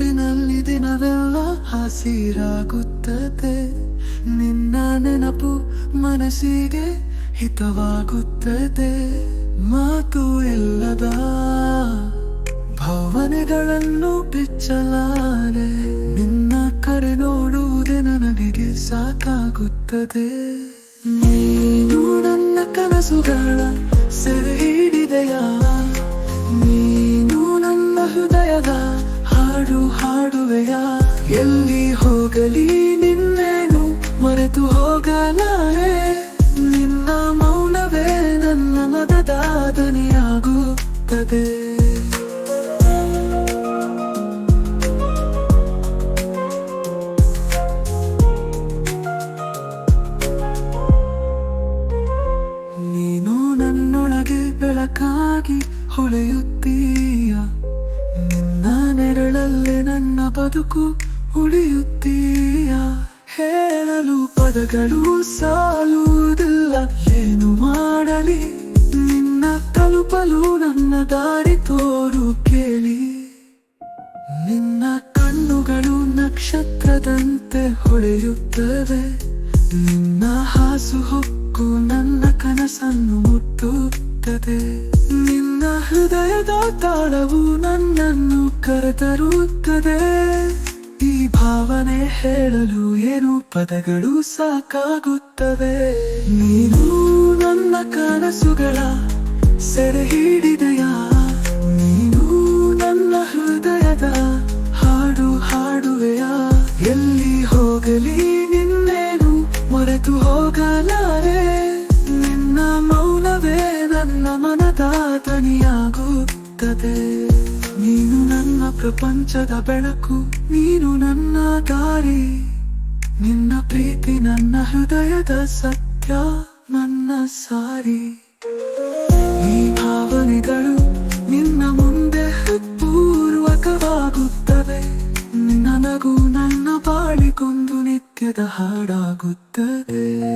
ನೆನಪಿನಲ್ಲಿ ದಿನವೆಲ್ಲ ಹಸಿರಾಗುತ್ತದೆ. ನಿನ್ನ ನೆನಪು ಮನಸ್ಸಿಗೆ ಹಿತವಾಗುತ್ತದೆ. ಮಾತು ಇಲ್ಲದ ಭಾವನೆಗಳನ್ನು ಬಿಚ್ಚಲಾರೆ. ನಿನ್ನ ಕಡೆ ನೋಡುವುದೇ ನನಗೆ ಸಾಕಾಗುತ್ತದೆ. ನೀನು ನನ್ನ ಕನಸುಗಳ ಸೆರೆ ಹಿಡಿದೆಯಾ? ನೀನು ನನ್ನ ಹೃದಯದ ಹಾಡು ಹಾಡುವೆಯಾ? ಎಲ್ಲಿ ಹೋಗಲಿ ನಿನ್ನೇನು ಮರೆತು ಹೋಗಲಾರೆ. ನಿನ್ನ ಮೌನವೇ ನನ್ನ ಮನದ ದನಿಯಾಗುತ್ತದೆ. ನೀನು ನನ್ನೊಳಗೆ ಬೆಳಕಾಗಿ ಹೊಳೆಯುತ್ತೀಯ. ನಿನ್ನ ನೆರಳಲ್ಲೇ ನನ್ನ ಬದುಕು ಉಳಿಯುತ್ತೀಯ. ಹೇಳಲು ಪದಗಳು ಸಾಲುವುದಿಲ್ಲ, ಏನು ಮಾಡಲಿ ನಿನ್ನ ತಲುಪಲು ನನ್ನ ದಾರಿ ತೋರು ಕೇಳಿ. ನಿನ್ನ ಕಣ್ಣುಗಳು ನಕ್ಷತ್ರದಂತೆ ಹೊಳೆಯುತ್ತವೆ. ನಿನ್ನ ಹಾಸುಹೊಕ್ಕು ನನ್ನ ಕನಸನ್ನು ಮುಟ್ಟುತ್ತದೆ. ನಿನ್ನ ಹೃದಯದ ತಾಳವು ನನ್ನನ್ನು ಕರೆತರುತ್ತದೆ. ಈ ಭಾವನೆ ಹೇಳಲು ಏನು ಪದಗಳು ಸಾಕಾಗುತ್ತವೆ. ನೀನು ನನ್ನ ಕನಸುಗಳ ಸೆರೆ ಹಿಡಿದೆಯಾ? ನೀನು ನನ್ನ ಹೃದಯದ ಹಾಡು ಹಾಡುವೆಯಾ? ಎಲ್ಲಿ ಹೋಗಲಿ ನಿನ್ನೇನು ಮರೆತು ಹೋಗಲಾರೆ. ನಿನ್ನ ಮೌನವೇ ನನ್ನ ಮನದ ದನಿಯಾಗುತ್ತದೆ. ನೀನು ನನ್ನ ಪ್ರಪಂಚದ ಬೆಳಕು, ನೀನು ನನ್ನ ದಾರಿ. ನಿನ್ನ ಪ್ರೀತಿ ನನ್ನ ಹೃದಯದ ಸತ್ಯ, ನನ್ನ ಸಾರಿ. ಈ ಭಾವನೆಗಳು ನಿನ್ನ ಮುಂದೆ ಪೂರ್ವಕವಾಗುತ್ತವೆ. ನಿನ್ನ ನಗು ನನ್ನ ಬಾಳಿಗೊಂದು ನಿತ್ಯದ ಹಾಡಾಗುತ್ತದೆ.